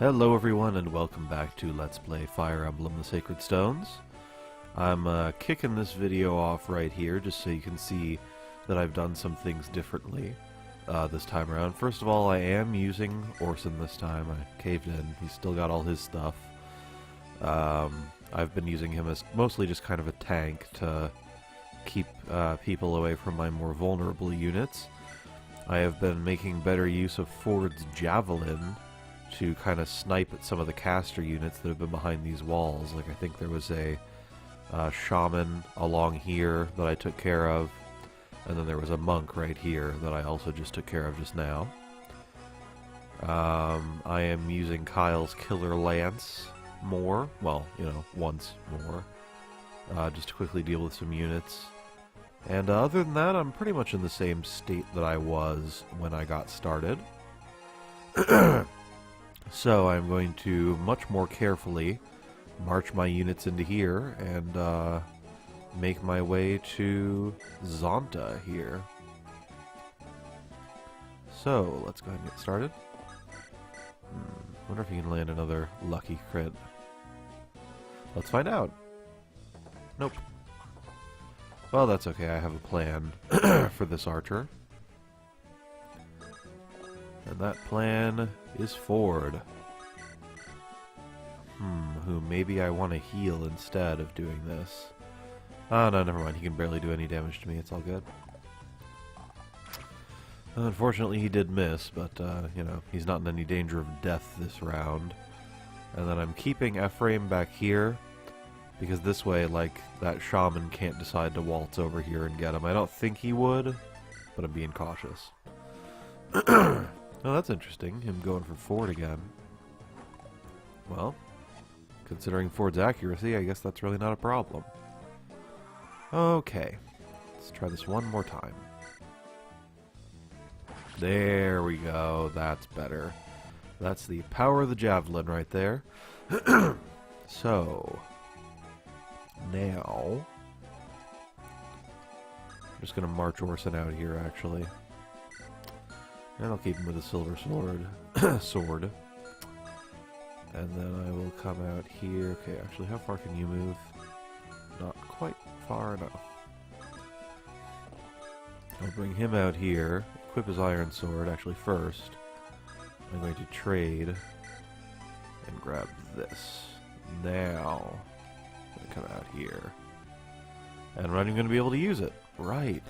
Hello everyone and welcome back to Let's Play Fire Emblem the Sacred Stones. I'm kicking this video off right here just so you can see that I've done some things differently this time around. First of all, I am using Orson this time. I caved in. He's still got all his stuff. I've been using him as mostly just kind of a tank to keep people away from my more vulnerable units. I have been making better use of Ford's Javelin to kind of snipe at some of the caster units that have been behind these walls. Like, I think there was a shaman along here that I took care of, and then there was a monk right here that I also just took care of just now. I am using Kyle's Killer Lance more, well, you know, once more, just to quickly deal with some units. And other than that, I'm pretty much in the same state that I was when I got started. So I'm going to much more carefully march my units into here and make my way to Zonta here. So let's go ahead and get started. Wonder if you can land another lucky crit. Let's find out. Nope. Well, that's okay. I have a plan for this archer. And that plan is Ford. Who maybe I want to heal instead of doing this. Oh, no, never mind. He can barely do any damage to me. It's all good. Unfortunately, he did miss, but, you know, he's not in any danger of death this round. And then I'm keeping Ephraim back here, because this way, like, that shaman can't decide to waltz over here and get him. I don't think he would, but I'm being cautious. Oh, that's interesting, him going for Ford again. Well, considering Ford's accuracy, I guess that's really not a problem. Okay, let's try this one more time. There we go, that's better. That's the power of the javelin right there. So, now, I'm just going to march Orson out here, actually. And I'll keep him with a silver sword. And then I will come out here. Okay, actually, how far can you move? Not quite far enough. I'll bring him out here, equip his iron sword. Actually, first, I'm going to trade and grab this. Now, I'm going to come out here. And I'm not even going to be able to use it. Right.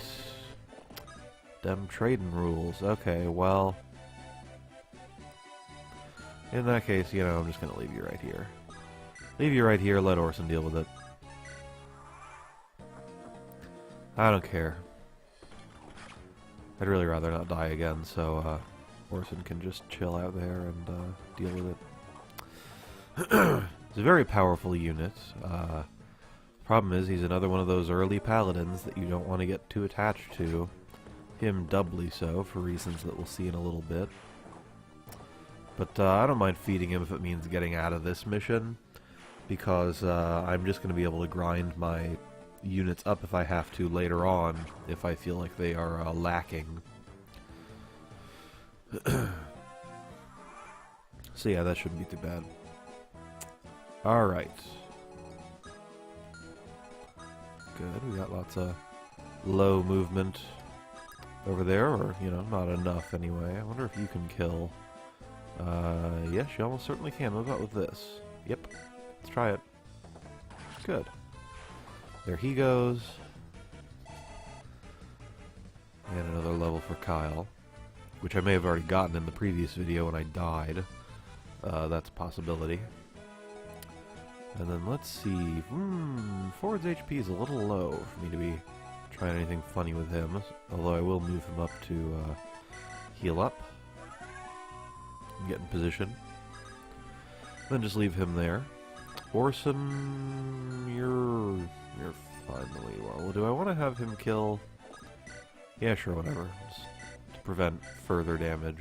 Them trading rules. Okay, well, in that case, you know, I'm just going to leave you right here. Leave you right here, let Orson deal with it. I don't care. I'd really rather not die again, so Orson can just chill out there and deal with it. It's a very powerful unit. Problem is, he's another one of those early paladins that you don't want to get too attached to. Him doubly so, for reasons that we'll see in a little bit. But I don't mind feeding him if it means getting out of this mission, because I'm just going to be able to grind my units up if I have to later on, if I feel like they are lacking. So yeah, that shouldn't be too bad. Alright. Good, we got lots of low movement over there, or, you know, not enough anyway. I wonder if you can kill. Yes, you almost certainly can. What about with this? Yep. Let's try it. Good. There he goes. And another level for Kyle, which I may have already gotten in the previous video when I died. That's a possibility. And then let's see. Ford's HP is a little low for me to be trying anything funny with him, although I will move him up to heal up and get in position. Then just leave him there. Orson, you're finally well. Do I want to have him kill? Yeah, sure, whatever. Just to prevent further damage.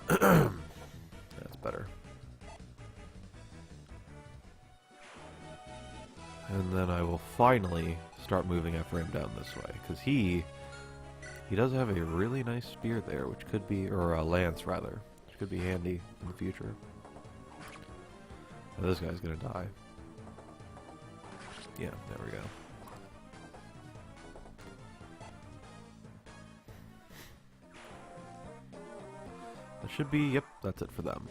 That's better. And then I will finally start moving Ephraim down this way, because he does have a really nice spear there, which could be, or a lance rather, which could be handy in the future. Oh, this guy's gonna die. Yeah, there we go. That should be, yep, that's it for them.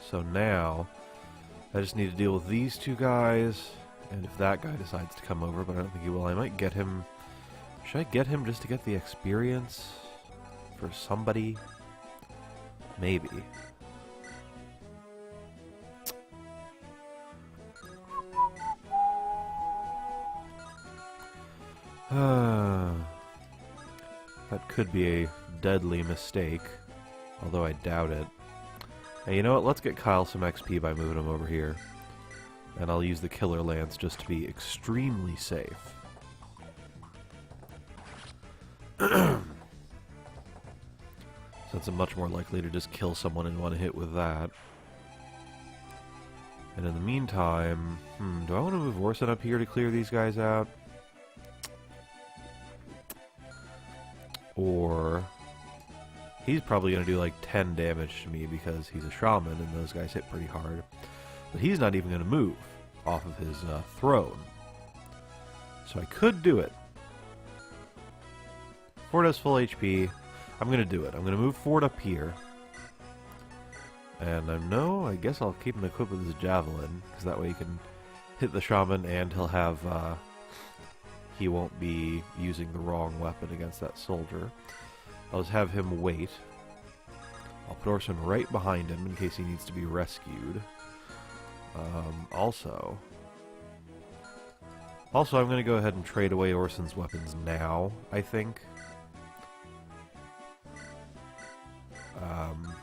So now, I just need to deal with these two guys, and if that guy decides to come over, but I don't think he will, I might get him. Should I get him just to get the experience for somebody? Maybe. That could be a deadly mistake, although I doubt it. Hey, you know what? Let's get Kyle some XP by moving him over here. And I'll use the Killer Lance just to be extremely safe. Since I'm much more likely to just kill someone in one hit with that. And in the meantime, do I want to move Orson up here to clear these guys out? Or he's probably going to do like 10 damage to me because he's a shaman and those guys hit pretty hard. But he's not even going to move off of his throne. So I could do it. Ford has full HP. I'm going to do it. I'm going to move Ford up here. And I guess I'll keep him equipped with his javelin, because that way he can hit the shaman and he'll have, he won't be using the wrong weapon against that soldier. I'll just have him wait. I'll put Orson right behind him in case he needs to be rescued. Also, I'm going to go ahead and trade away Orson's weapons now, I think.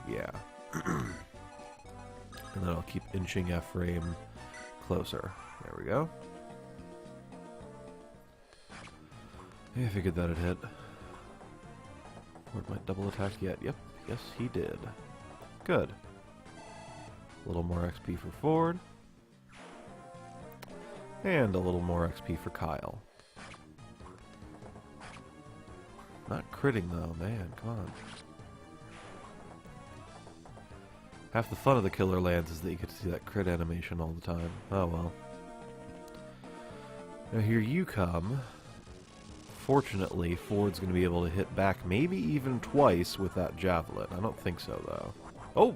Yeah. And then I'll keep inching Ephraim closer. There we go. I figured that'd hit. Ford might double attack yet. Yep. Yes, he did. Good. A little more XP for Ford. And a little more XP for Kyle. Not critting though, man. Come on. Half the fun of the Killer Lance is that you get to see that crit animation all the time. Oh well. Now here you come. Fortunately, Ford's going to be able to hit back maybe even twice with that javelin. I don't think so, though. Oh!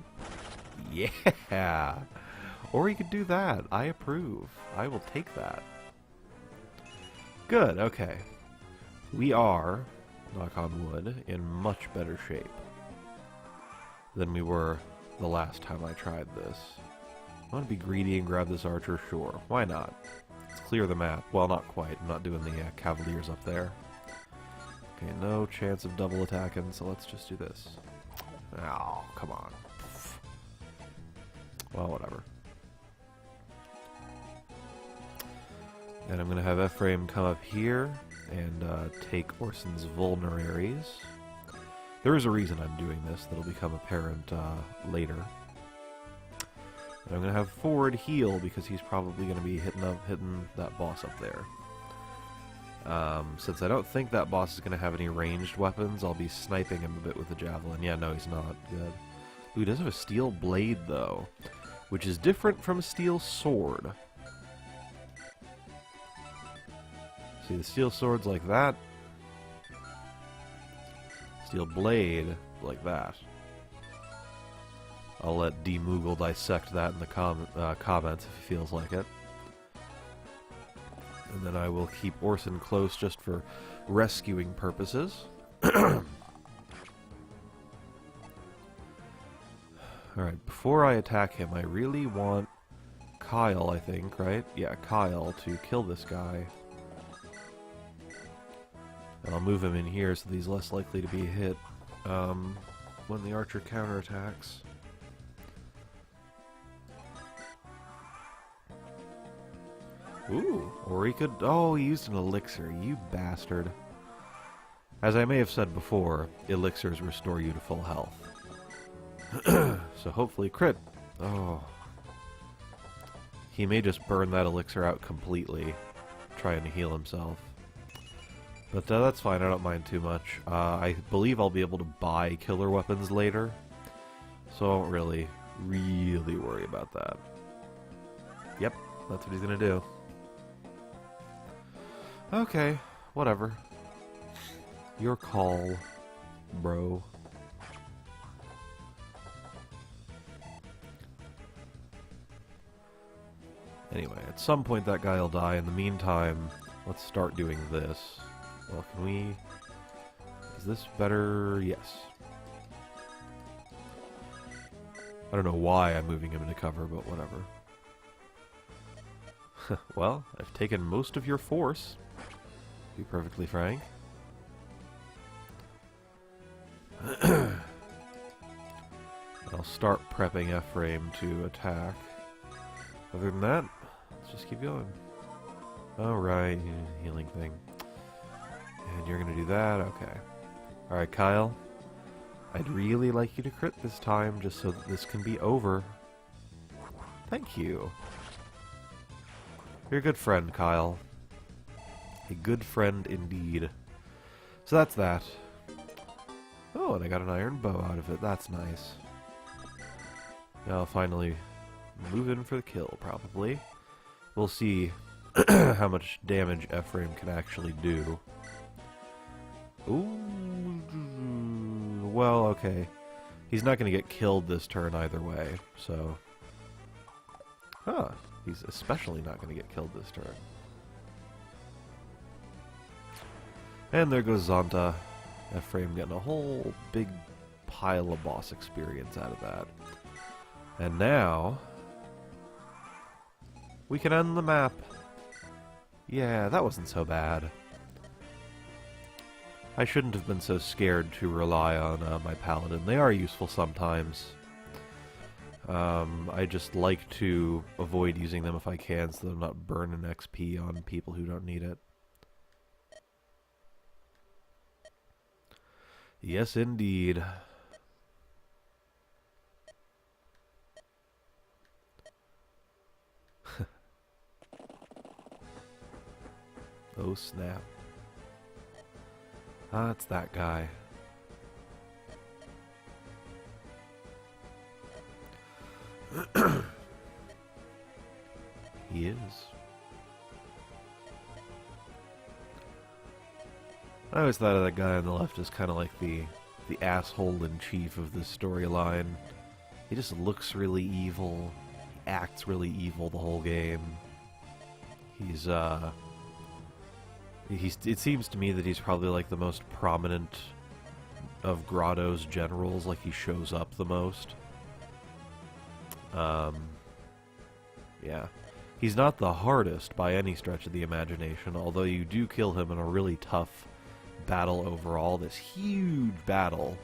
Yeah! Or he could do that. I approve. I will take that. Good, okay. We are, knock on wood, in much better shape than we were the last time I tried this. I want to be greedy and grab this archer? Sure. Why not? Let's clear the map. Well, not quite. I'm not doing the cavaliers up there. Okay, no chance of double attacking, so let's just do this. Oh, come on. Well, whatever. And I'm going to have Ephraim come up here and take Orson's vulneraries. There is a reason I'm doing this that'll become apparent later. And I'm going to have Ford heal because he's probably going to be hitting that boss up there. Since I don't think that boss is going to have any ranged weapons, I'll be sniping him a bit with the javelin. Yeah, no, he's not. Good. Ooh, he does have a steel blade, though, which is different from a steel sword. See, the steel sword's like that. Steel blade like that. I'll let D. Moogle dissect that in the comments if he feels like it. And then I will keep Orson close just for rescuing purposes. Alright, before I attack him, I really want Kyle, I think, right? Yeah, Kyle to kill this guy. And I'll move him in here so that he's less likely to be hit when the archer counterattacks. Ooh, or he could... Oh, he used an elixir, you bastard. As I may have said before, elixirs restore you to full health. So hopefully crit. Oh. He may just burn that elixir out completely, trying to heal himself. But that's fine, I don't mind too much. I believe I'll be able to buy killer weapons later. So I don't really worry about that. Yep, that's what he's gonna do. Okay, whatever. Your call, bro. Anyway, at some point that guy will die. In the meantime, let's start doing this. Well, can we... Is this better? Yes. I don't know why I'm moving him into cover, but whatever. Well, I've taken most of your force, to be perfectly frank. I'll start prepping Ephraim to attack. Other than that, let's just keep going. Alright, healing thing. And you're gonna do that? Okay. Alright, Kyle. I'd really like you to crit this time, just so that this can be over. Thank you. You're a good friend, Kyle. A good friend indeed. So that's that. Oh, and I got an iron bow out of it. That's nice. Now I'll finally move in for the kill, probably. We'll see how much damage Ephraim can actually do. Ooh. Well, okay. He's not going to get killed this turn either way, so... Huh. He's especially not going to get killed this turn. And there goes Zonta. Ephraim getting a whole big pile of boss experience out of that. And now... we can end the map. Yeah, that wasn't so bad. I shouldn't have been so scared to rely on my paladin. They are useful sometimes. I just like to avoid using them if I can, so that I'm not burning XP on people who don't need it. Yes, indeed. Oh, snap. Ah, it's that guy. He is. I always thought of that guy on the left as kind of like the asshole-in-chief of this storyline. He just looks really evil. He acts really evil the whole game. It seems to me that he's probably like the most prominent of Grotto's generals, like he shows up the most. Yeah. He's not the hardest by any stretch of the imagination, although you do kill him in a really tough battle overall. This huge battle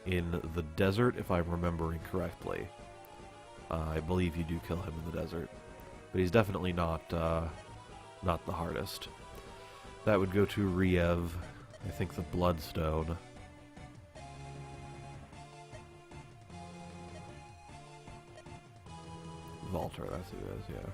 in the desert, if I'm remembering correctly. I believe you do kill him in the desert. But he's definitely not the hardest. That would go to Riev, I think the Bloodstone. Valter, that's who it is, yeah.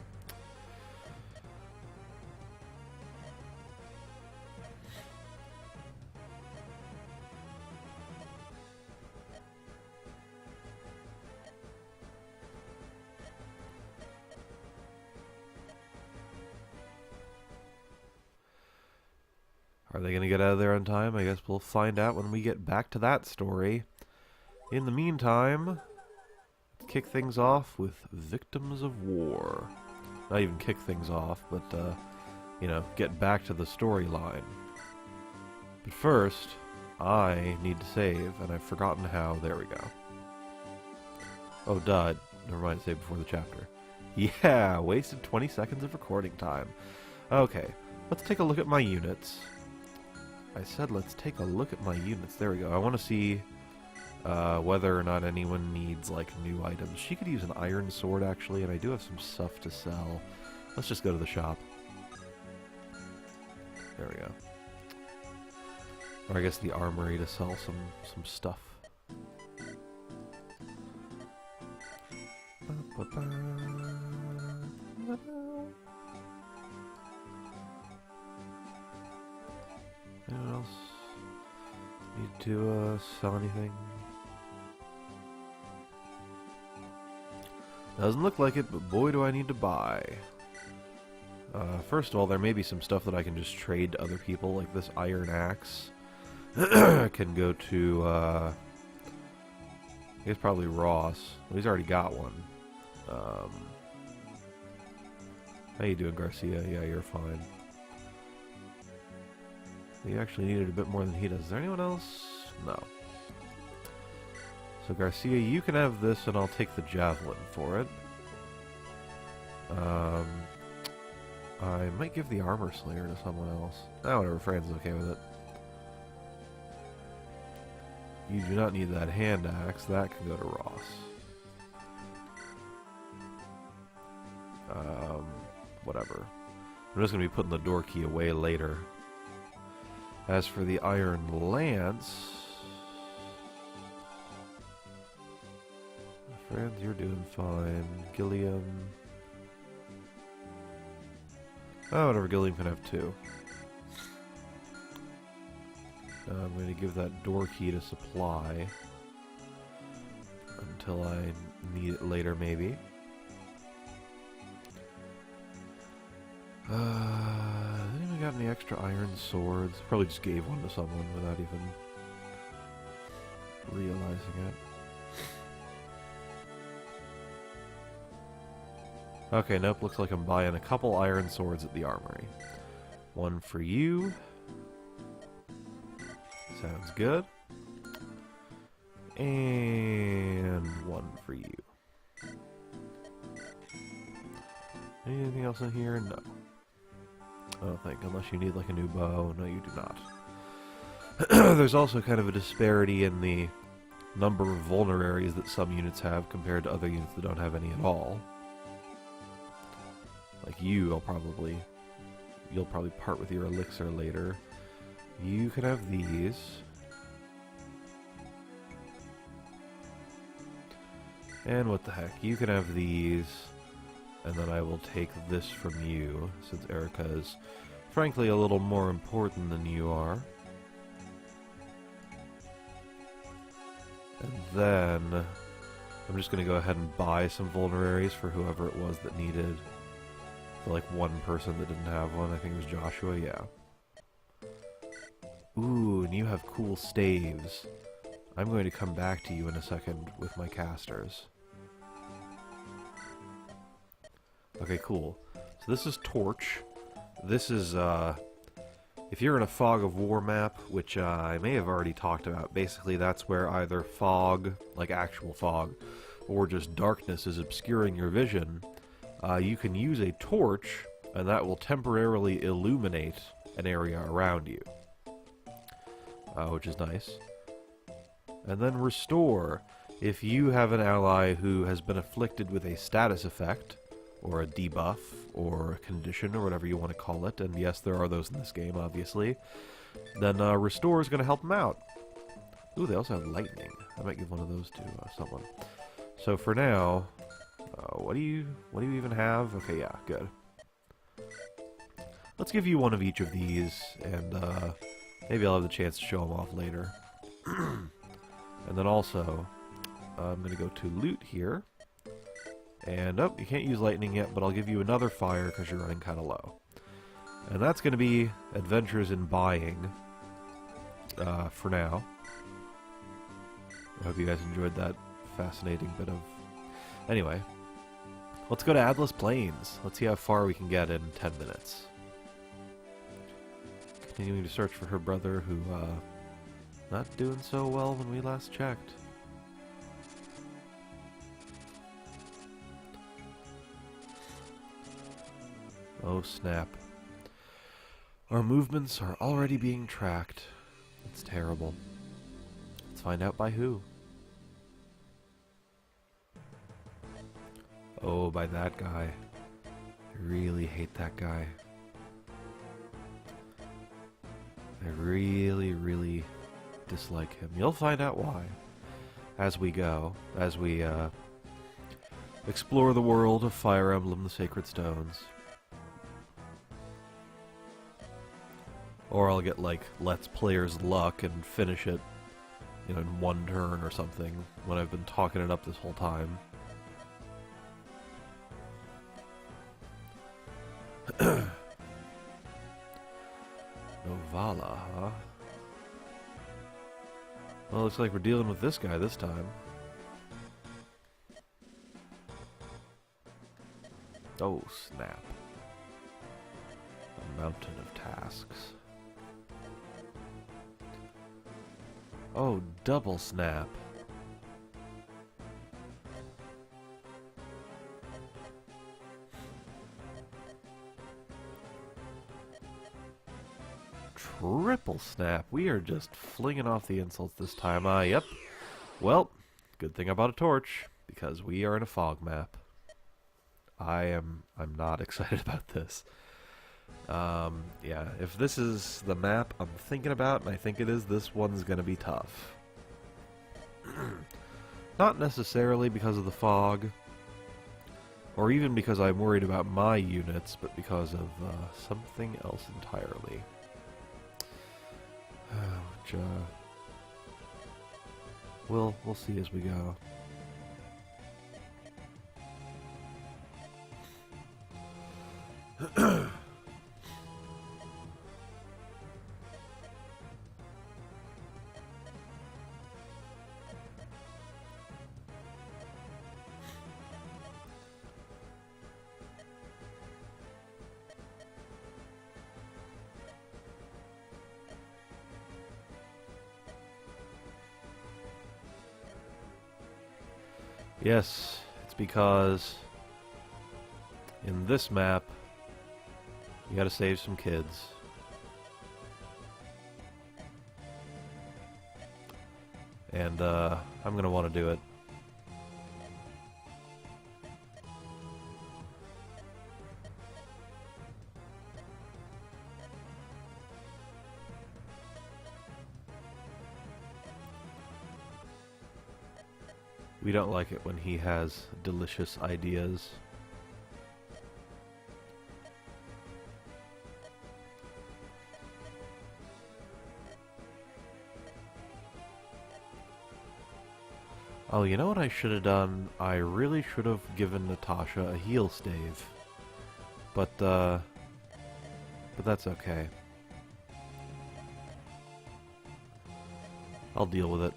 Are they going to get out of there on time? I guess we'll find out when we get back to that story. In the meantime, let's kick things off with Victims of War. Not even kick things off, but, you know, get back to the storyline. But first, I need to save, and I've forgotten how. There we go. Oh, duh. Never mind, save before the chapter. Yeah, wasted 20 seconds of recording time. Okay, let's take a look at my units. I said let's take a look at my units. There we go. I want to see whether or not anyone needs, like, new items. She could use an iron sword, actually, and I do have some stuff to sell. Let's just go to the shop. There we go. Or I guess the armory to sell some stuff. Anyone else need to sell anything? Doesn't look like it, but boy do I need to buy. First of all, there may be some stuff that I can just trade to other people, like this iron axe. Can go to, I guess probably Ross. Well, he's already got one. How you doing, Garcia? Yeah, you're fine. You actually needed a bit more than he does. Is there anyone else? No. So Garcia, you can have this, and I'll take the javelin for it. I might give the armor slayer to someone else. Oh, whatever, Fran's okay with it. You do not need that hand axe. That can go to Ross. Whatever. I'm just going to be putting the door key away later. As for the iron lance... Friends, you're doing fine. Gilliam... Oh, whatever, Gilliam can have two. I'm going to give that door key to Supply. Until I need it later, maybe. Anyone got any extra iron swords? Probably just gave one to someone without even realizing it. Okay, nope, looks like I'm buying a couple iron swords at the armory. One for you. Sounds good. And one for you. Anything else in here? No. I don't think, unless you need like a new bow. No, you do not. There's also kind of a disparity in the number of vulneraries that some units have compared to other units that don't have any at all. Like you, you'll probably part with your elixir later. You can have these. And what the heck, you can have these. And then I will take this from you, since Erica is, frankly, a little more important than you are. And then, I'm just going to go ahead and buy some vulneraries for whoever it was that needed, for like one person that didn't have one. I think it was Joshua, yeah. Ooh, and you have cool staves. I'm going to come back to you in a second with my casters. Okay, cool. So this is Torch. This is, if you're in a Fog of War map, which I may have already talked about, basically that's where either fog, like actual fog, or just darkness is obscuring your vision, you can use a torch, and that will temporarily illuminate an area around you. Which is nice. And then Restore. If you have an ally who has been afflicted with a status effect, or a debuff, or a condition, or whatever you want to call it, and yes, there are those in this game, obviously, then Restore is going to help them out. Ooh, they also have Lightning. I might give one of those to someone. So for now, what do you even have? Okay, yeah, good. Let's give you one of each of these, and maybe I'll have the chance to show them off later. And then also, I'm going to go to Loot here. And, oh, you can't use lightning yet, but I'll give you another fire because you're running kind of low. And that's going to be Adventures in Buying for now. I hope you guys enjoyed that fascinating bit of... Anyway, let's go to Atlas Plains. Let's see how far we can get in 10 minutes. Continuing to search for her brother who, not doing so well when we last checked. Oh snap. Our movements are already being tracked. It's terrible. Let's find out by who. Oh, by that guy. I really hate that guy. I really, really dislike him. You'll find out why as we go, as we explore the world of Fire Emblem: The Sacred Stones. Or I'll get, like, Let's Player's luck and finish it, you know, in one turn or something, when I've been talking it up this whole time. Well, looks like we're dealing with this guy this time. Oh, snap. A mountain of tasks. Oh, double snap. Triple snap. We are just flinging off the insults this time. Yep. Well, good thing I bought a torch, because we are in a fog map. I'm not excited about this. Yeah, if this is the map I'm thinking about, and I think it is, this one's gonna be tough. Not necessarily because of the fog, or even because I'm worried about my units, but because of something else entirely. Which, we'll see as we go. Yes, it's because in this map, you gotta save some kids. And, I'm gonna want to do it. We don't like it when he has delicious ideas. Oh, you know what I should have done? I really should have given Natasha a heal stave. But that's okay. I'll deal with it.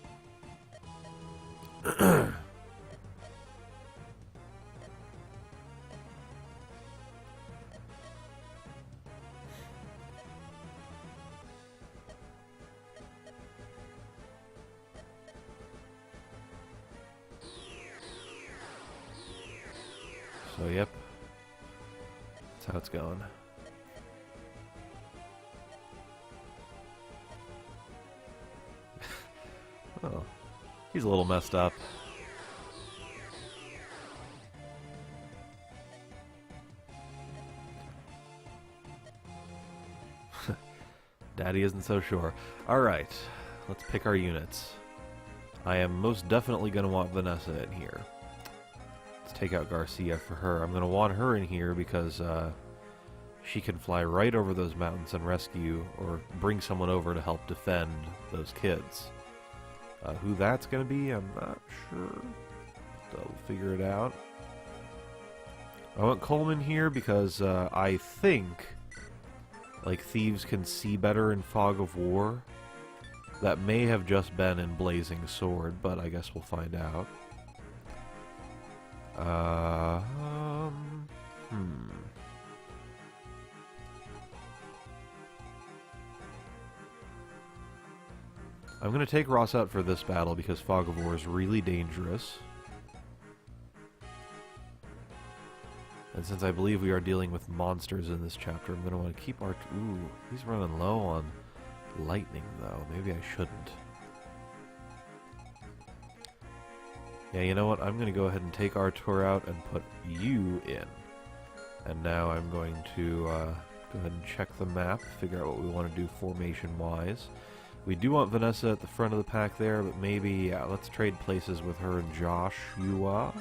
So, yep. That's how it's going. Oh, he's a little messed up. Daddy isn't so sure. Alright, let's pick our units. I am most definitely going to want Vanessa in here. Let's take out Garcia for her. I'm going to want her in here because she can fly right over those mountains and rescue or bring someone over to help defend those kids. Who that's going to be, I'm not sure. So we'll figure it out. I want Coleman here because I think like thieves can see better in Fog of War. That may have just been in Blazing Sword, but I guess we'll find out. I'm going to take Ross out for this battle because Fog of War is really dangerous. And since I believe we are dealing with monsters in this chapter, I'm going to want to keep our... Ooh, he's running low on lightning, though. Maybe I shouldn't. Yeah, you know what? I'm going to go ahead and take Artur out and put you in. And now I'm going to go ahead and check the map, figure out what we want to do formation-wise. We do want Vanessa at the front of the pack there, but maybe, yeah, let's trade places with her and Joshua.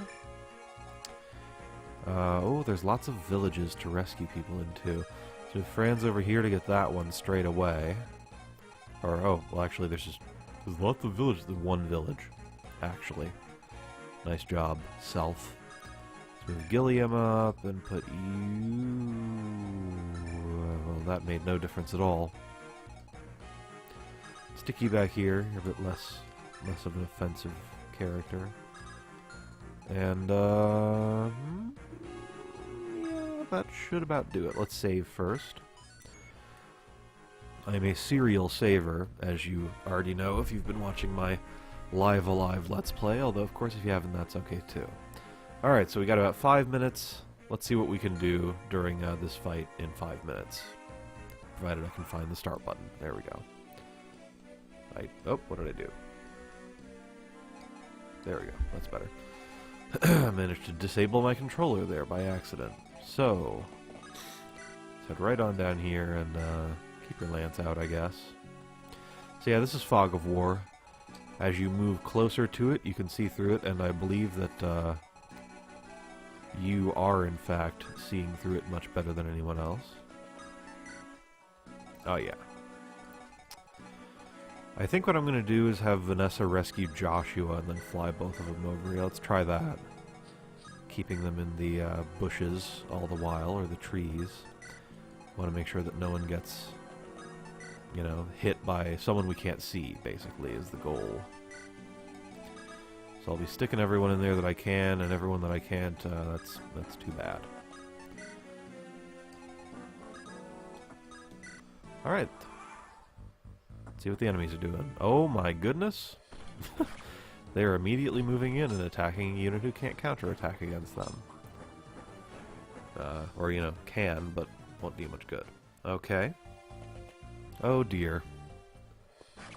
Oh, there's lots of villages to rescue people into. So Fran's over here to get that one straight away. Or, oh, well actually there's lots of villages. There's one village, actually. Nice job, Self. So move Gilliam up and put you... Well, that made no difference at all. Stick you back here. You're a bit less less of an offensive character. And, yeah, that should about do it. Let's save first. I'm a serial saver, as you already know if you've been watching my Live Alive Let's Play, although of course if you haven't, that's okay too. Alright, so we got about 5 minutes. Let's see what we can do during this fight in 5 minutes. Provided I can find the start button. There we go. Oh, what did I do? There we go, that's better. I managed to disable my controller there by accident. So, let's head right on down here and keep your lance out, I guess. So yeah, this is Fog of War. As you move closer to it, you can see through it, and I believe that you are, in fact, seeing through it much better than anyone else. Oh, yeah. I think what I'm going to do is have Vanessa rescue Joshua and then fly both of them over here. Let's try that. Keeping them in the bushes all the while, or the trees. Want to make sure that no one gets, you know, hit by someone we can't see, basically, is the goal. So I'll be sticking everyone in there that I can, and everyone that I can't, that's too bad. Alright. Let's see what the enemies are doing. Oh my goodness! They're immediately moving in and attacking a unit who can't counterattack against them. Or, you know, can, but won't do much good. Okay. Oh dear.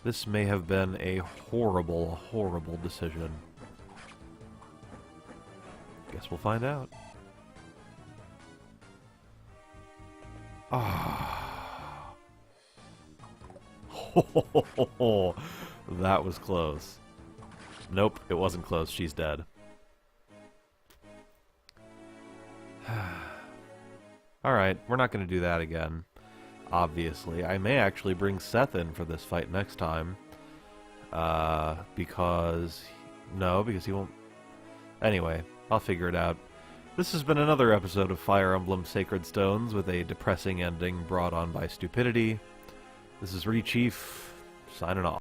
This may have been a horrible, horrible decision. Guess we'll find out. Ah. That was close. Nope, it wasn't close. She's dead. Alright, we're not going to do that again. Obviously. I may actually bring Seth in for this fight next time. Because he won't... Anyway, I'll figure it out. This has been another episode of Fire Emblem Sacred Stones with a depressing ending brought on by stupidity. This is Rechief, signing off.